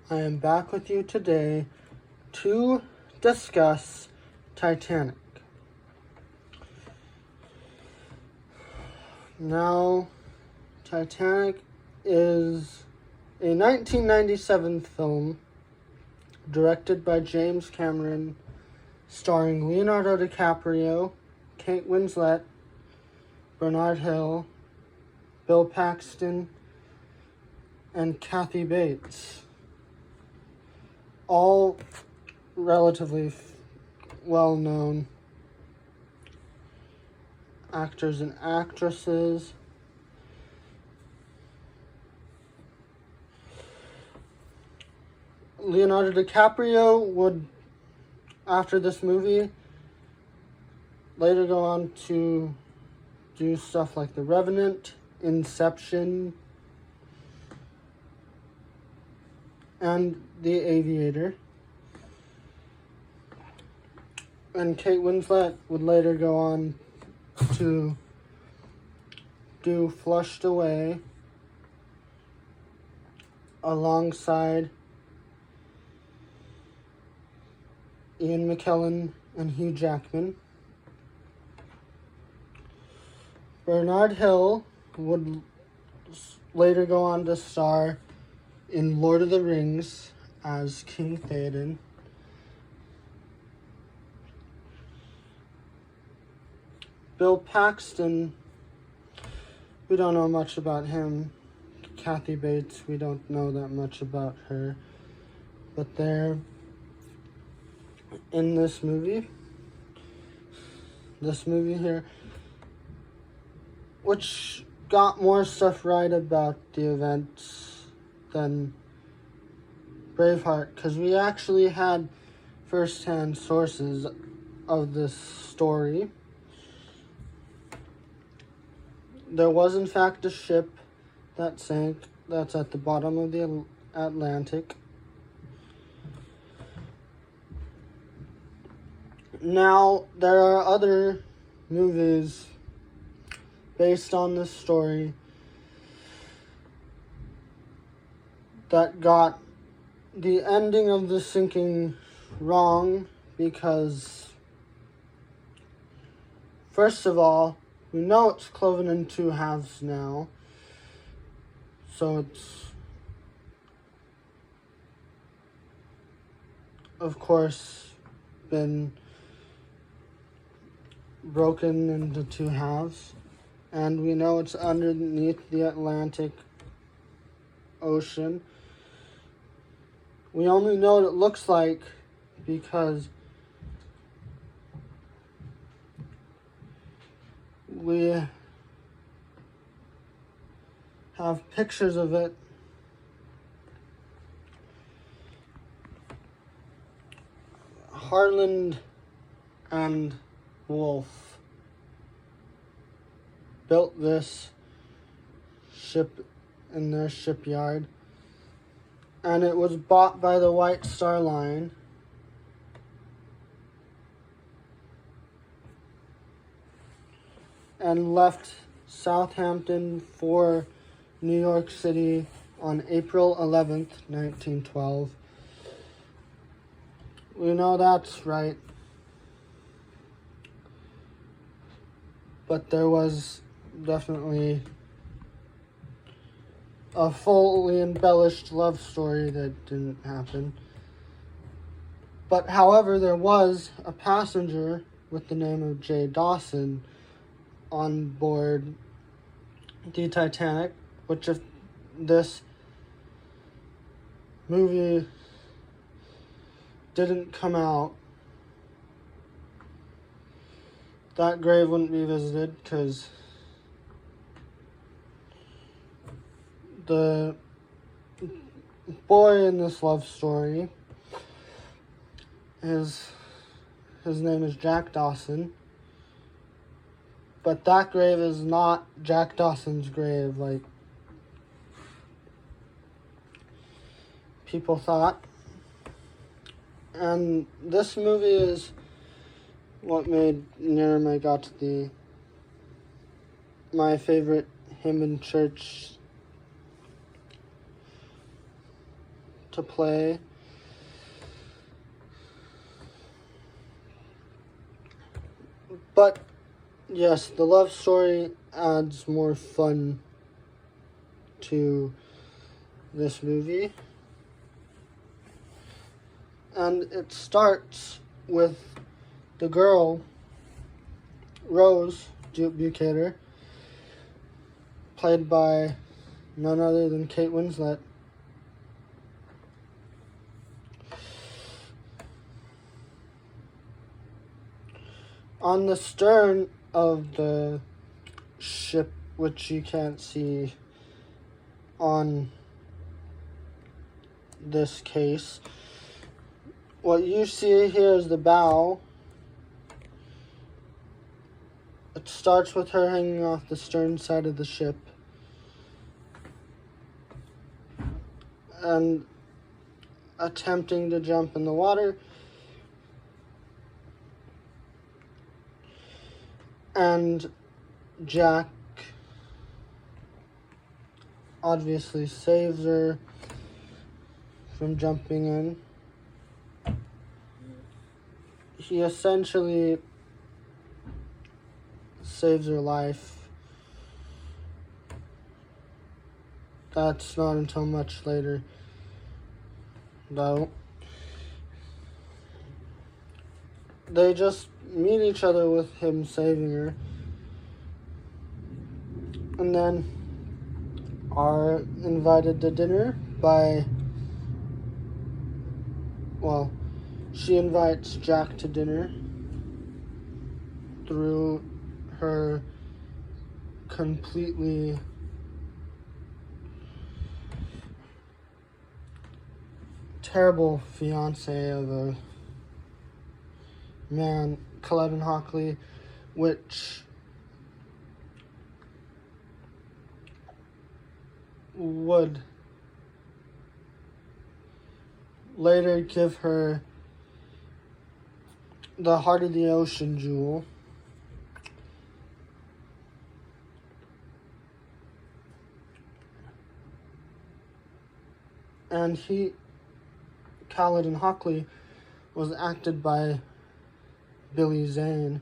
I am back with you today to discuss Titanic. Now, Titanic is a 1997 film directed by James Cameron, starring Leonardo DiCaprio, Kate Winslet, Bernard Hill, Bill Paxton, and Kathy Bates. All relatively well-known actors and actresses. Leonardo DiCaprio would, after this movie, later go on to do stuff like The Revenant, Inception, and The Aviator. And Kate Winslet would later go on to do Flushed Away alongside Ian McKellen and Hugh Jackman. Bernard Hill would later go on to star in Lord of the Rings as King Theoden. Bill Paxton, we don't know much about him. Kathy Bates, we don't know that much about her. But they're in this movie here, which got more stuff right about the events than Braveheart, because we actually had first-hand sources of this story. There was, in fact, a ship that sank that's at the bottom of the Atlantic. Now, there are other movies based on this story that got the ending of the sinking wrong because, first of all, we know it's cloven in two halves now, so it's, of course, been broken into two halves, and we know it's underneath the Atlantic Ocean. We only know what it looks like because we have pictures of it. Harland and Wolff built this ship in their shipyard, and it was bought by the White Star Line. And left Southampton for New York City on April 11th, 1912. We know that's right. But there was definitely a fully embellished love story that didn't happen. But however, there was a passenger with the name of J. Dawson on board the Titanic, which, if this movie didn't come out, that grave wouldn't be visited, because the boy in this love story, his name is Jack Dawson. But that grave is not Jack Dawson's grave, like people thought. And this movie is what made Near My Got my favorite hymn in church to play. But yes, the love story adds more fun to this movie. And it starts with the girl, Rose Bukater, played by none other than Kate Winslet. On the stern of the ship, which you can't see on this case, what you see here is the bow. It starts with her hanging off the stern side of the ship. And attempting to jump in the water. And Jack obviously saves her from jumping in. He essentially saves her life. That's not until much later, though. They just meet each other with him saving her. And then are invited to dinner by, well, she invites Jack to dinner through her completely terrible fiance of a man, Culloden Hockley, which would later give her the Heart of the Ocean jewel. And Culloden Hockley, was acted by Billy Zane,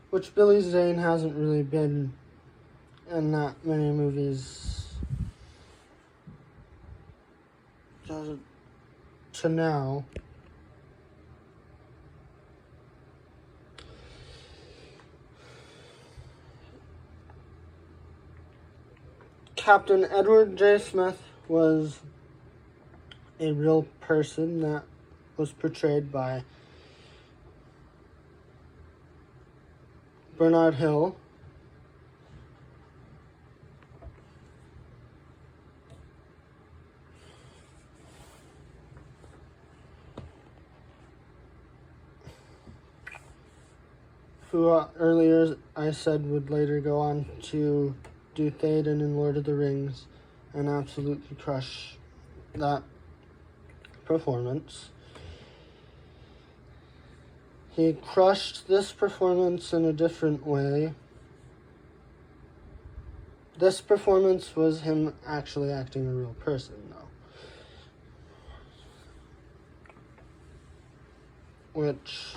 which Billy Zane hasn't really been in that many movies to now. Captain Edward J. Smith was a real person that was portrayed by Bernard Hill. Who earlier I said would later go on to do Théoden in Lord of the Rings and absolutely crush that performance. He crushed this performance in a different way. This performance was him actually acting a real person, though. Which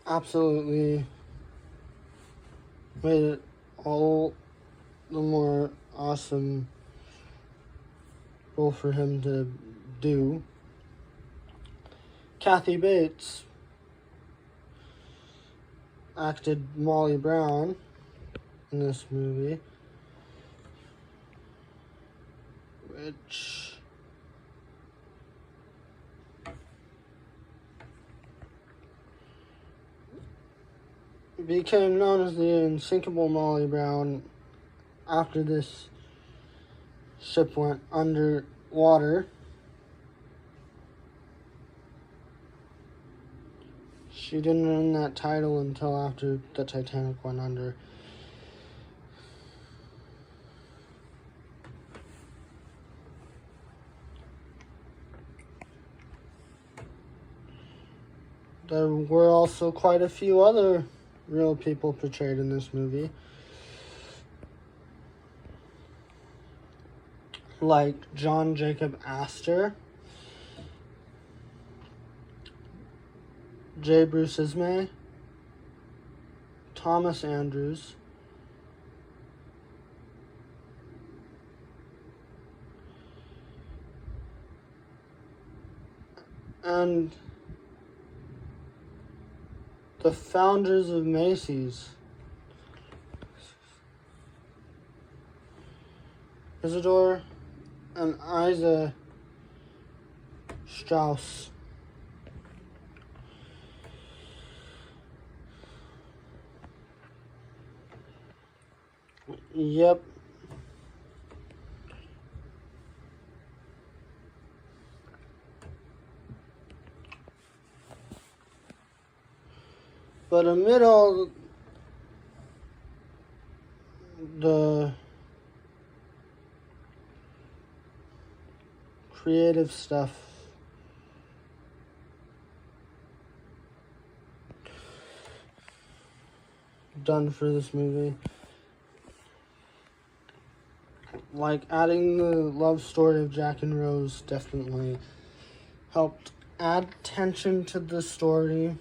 absolutely made it all the more awesome role for him to do. Kathy Bates acted Molly Brown in this movie, which became known as the Unsinkable Molly Brown after this ship went underwater. She didn't earn that title until after the Titanic went under. There were also quite a few other real people portrayed in this movie. like John Jacob Astor, J. Bruce Ismay, Thomas Andrews, and the founders of Macy's, Isidore and Isa Strauss. Yep. But amid all the creative stuff, done for this movie, like adding the love story of Jack and Rose definitely helped add tension to the story.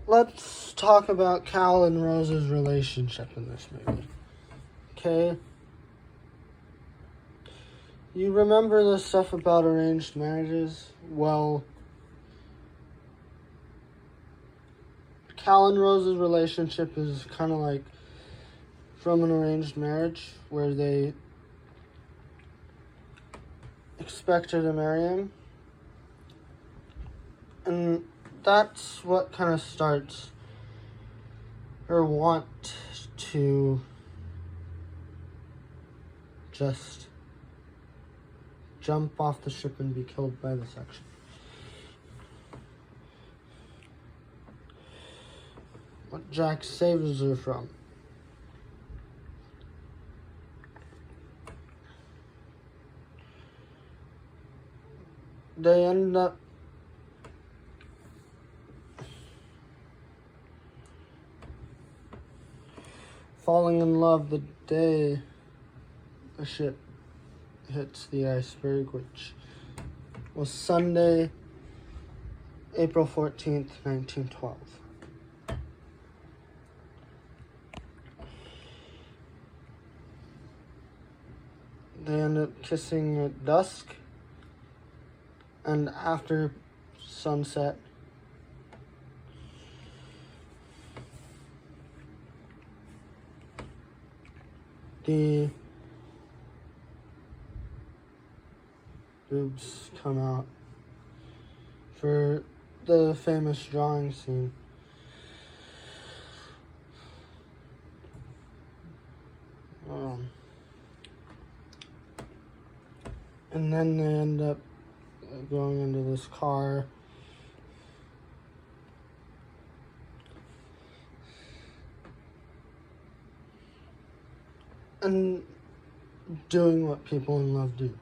Let's talk about Cal and Rose's relationship in this movie. Okay? You remember the stuff about arranged marriages? Well, Cal and Rose's relationship is kind of like from an arranged marriage where they expect her to marry him. And that's what kind of starts her want to just jump off the ship and be killed by the section. What Jack saves her from. They end up falling in love the day the ship hits the iceberg, which was Sunday, April 14th, 1912. They end up kissing at dusk and after sunset. The boobs come out for the famous drawing scene. And then they end up going into this car. And doing what people in love do.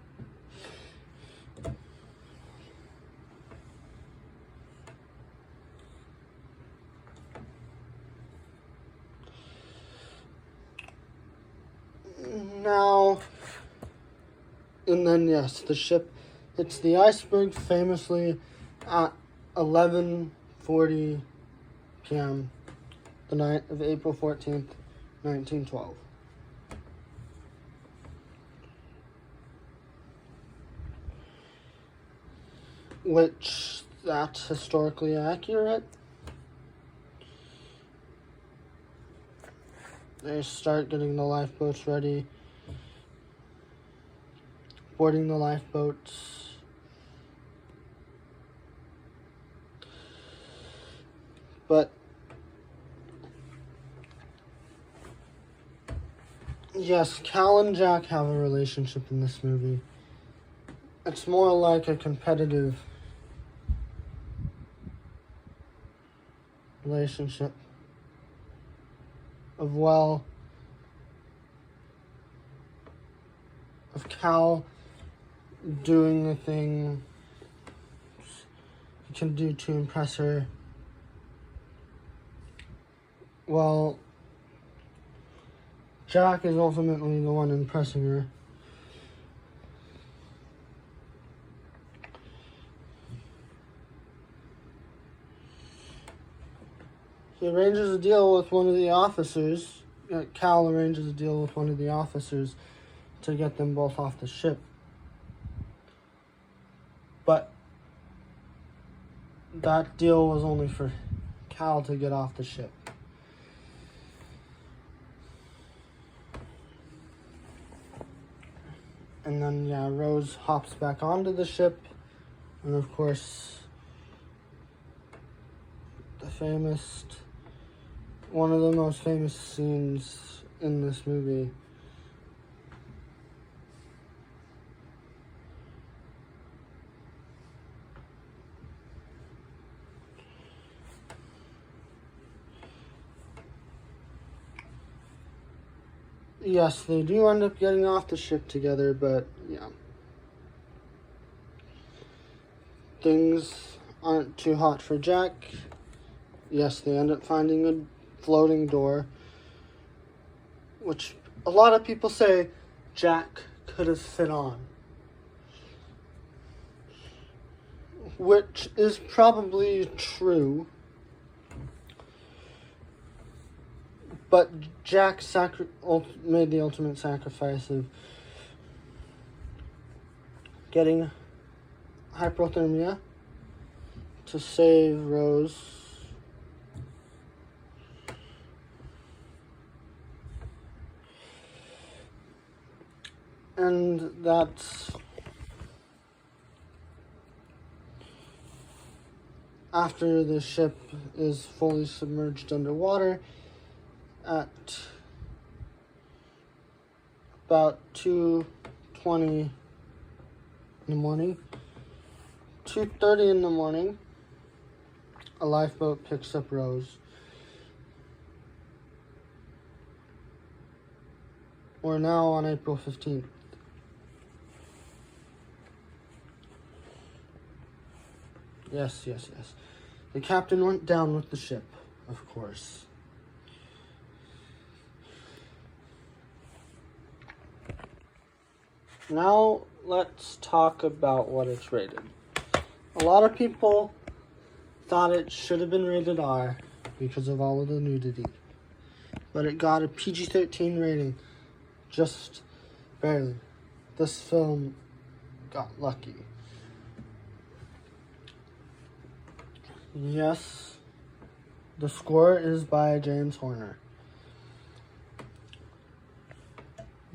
Now, and then yes, the ship hits the iceberg famously at 11:40 p.m. the night of April 14th, 1912. Which, that's historically accurate. They start getting the lifeboats ready, boarding the lifeboats. But yes, Cal and Jack have a relationship in this movie. It's more like a competitive relationship of Cal doing the thing he can do to impress her well, Jack is ultimately the one impressing her. He arranges a deal with one of the officers. Cal arranges a deal with one of the officers to get them both off the ship. But that deal was only for Cal to get off the ship. And then, Rose hops back onto the ship. And of course, one of the most famous scenes in this movie. Yes, they do end up getting off the ship together, but things aren't too hot for Jack. Yes, they end up finding a floating door, which a lot of people say Jack could have fit on, which is probably true. But Jack made the ultimate sacrifice of getting hypothermia to save Rose. And that's after the ship is fully submerged underwater at about 2:20 in the morning. 2:30 in the morning, a lifeboat picks up Rose. We're now on April 15th. Yes. The captain went down with the ship, of course. Now, let's talk about what it's rated. A lot of people thought it should have been rated R because of all of the nudity. But it got a PG-13 rating. Just barely. This film got lucky. Yes, the score is by James Horner.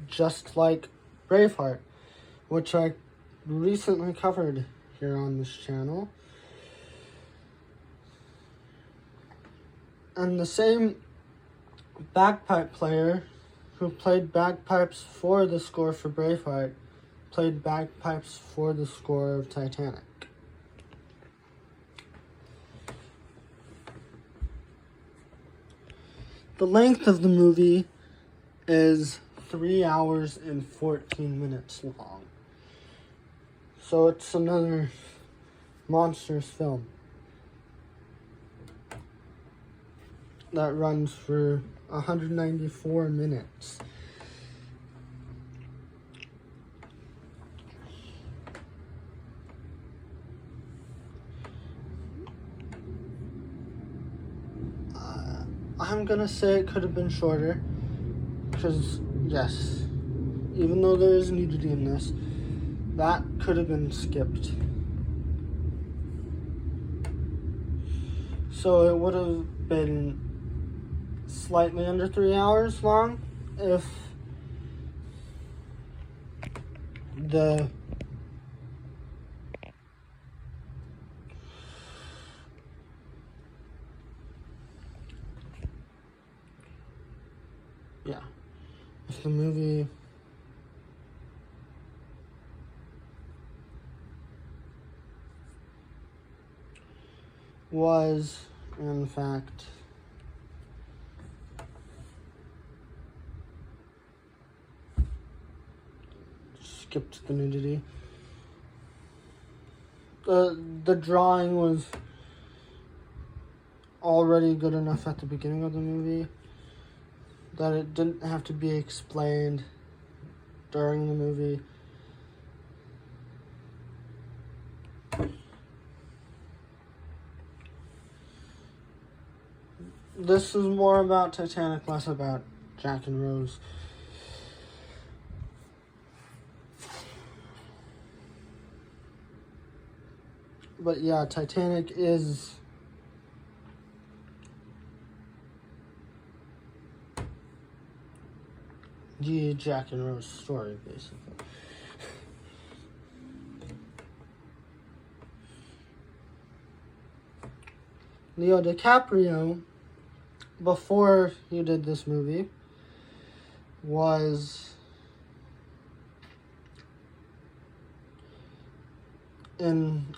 Just like Braveheart, which I recently covered here on this channel. And the same bagpipe player who played bagpipes for the score for Braveheart played bagpipes for the score of Titanic. The length of the movie is 3 hours and 14 minutes long. So it's another monstrous film that runs for 194 minutes. I'm gonna say it could have been shorter, because yes, even though there is nudity in this, that could have been skipped. So it would have been slightly under 3 hours long if the movie was, in fact, skipped the nudity. The drawing was already good enough at the beginning of the movie that it didn't have to be explained during the movie. This is more about Titanic, less about Jack and Rose. But yeah, Titanic is the Jack and Rose story, basically. Leo DiCaprio, before he did this movie, was in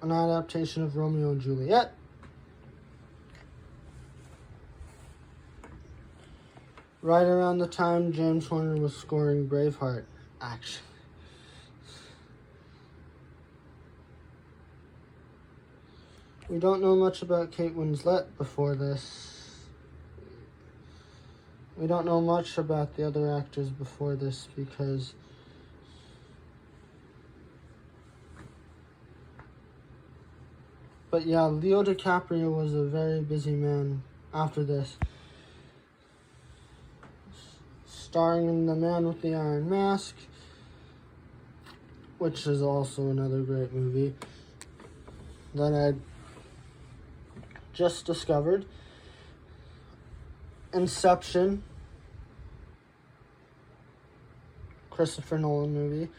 an adaptation of Romeo and Juliet. Right around the time James Horner was scoring Braveheart, actually. We don't know much about Kate Winslet before this. We don't know much about the other actors before this because but yeah, Leo DiCaprio was a very busy man after this. Starring in The Man with the Iron Mask, which is also another great movie that I just discovered. Inception, Christopher Nolan movie.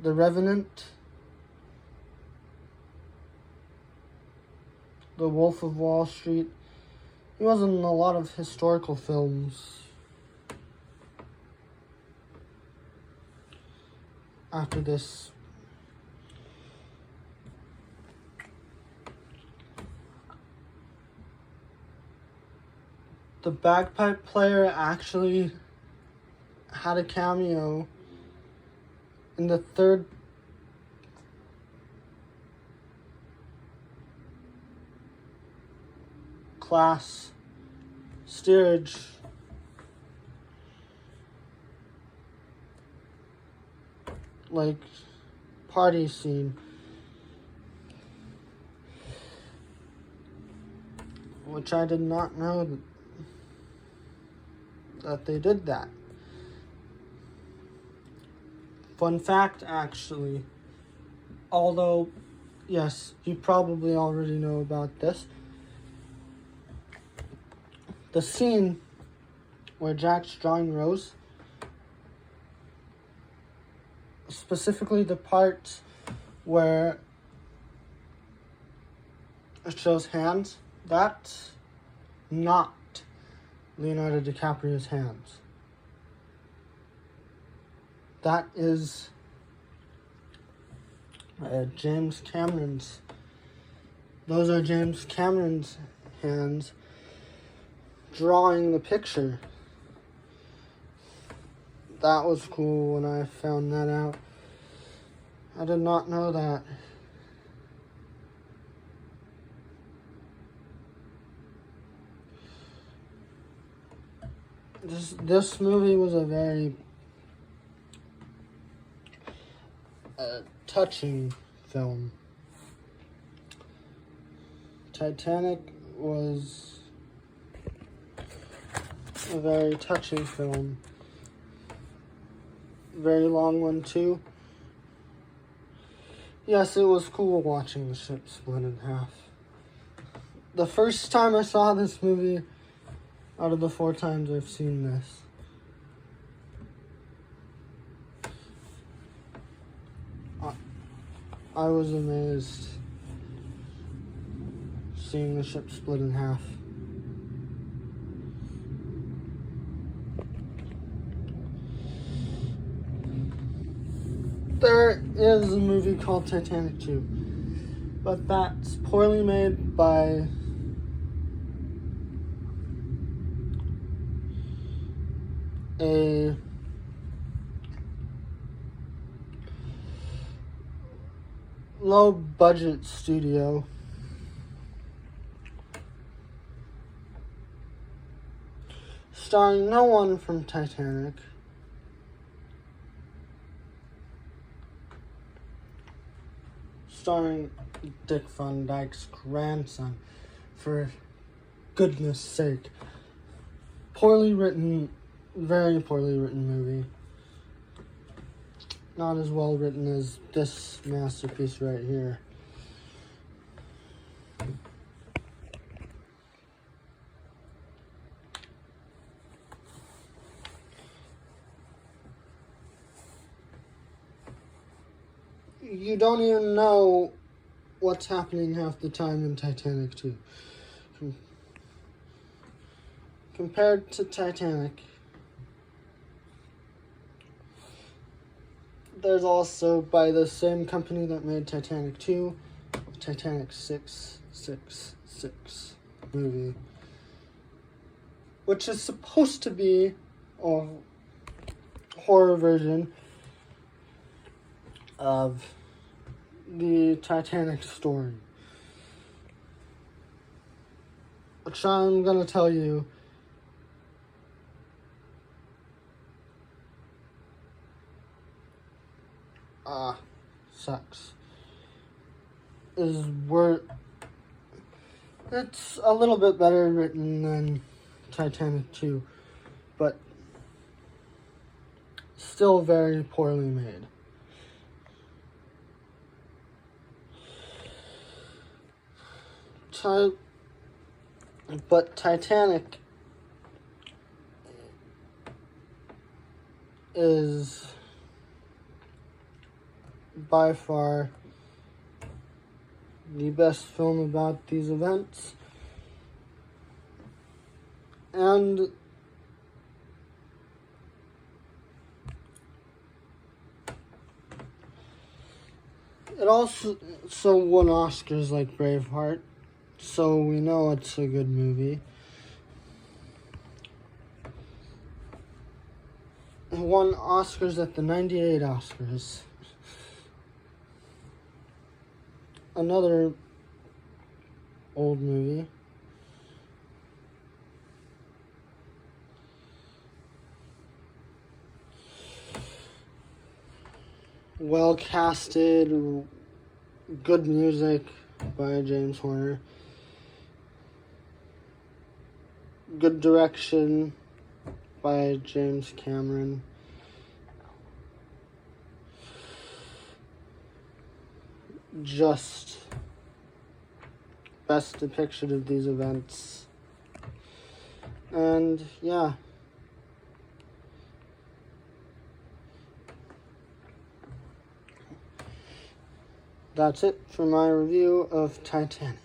The Revenant, The Wolf of Wall Street. He was in a lot of historical films after this. The bagpipe player actually had a cameo in the third class steerage party scene, which I did not know that they did that. Fun fact, actually, although yes, you probably already know about this, the scene where Jack's drawing Rose, specifically the part where it shows hands, that's not Leonardo DiCaprio's hands. That is James Cameron's. Those are James Cameron's hands drawing the picture. That was cool when I found that out. I did not know that. This movie was a very touching film. Titanic was a very touching film. Very long one too. Yes, it was cool watching the ship split in half. The first time I saw this movie, out of the 4 times I've seen this, I was amazed seeing the ship split in half. There is a movie called Titanic 2, but that's poorly made by low budget studio starring no one from Titanic, starring Dick Van Dyke's grandson, for goodness sake. Poorly written, very poorly written movie. Not as well written as this masterpiece right here. You don't even know what's happening half the time in Titanic 2. Compared to Titanic, there's also, by the same company that made Titanic 2, Titanic 666 movie, which is supposed to be a horror version of the Titanic story. Which I'm gonna tell you sucks. It's a little bit better written than Titanic 2, but still very poorly made. But Titanic is by far the best film about these events, and it also won Oscars like Braveheart, so we know it's a good movie. It won Oscars at the 98 Oscars. Another old movie. Well casted, good music by James Horner. Good direction by James Cameron. Just best depiction of these events. And yeah. That's it for my review of Titanic.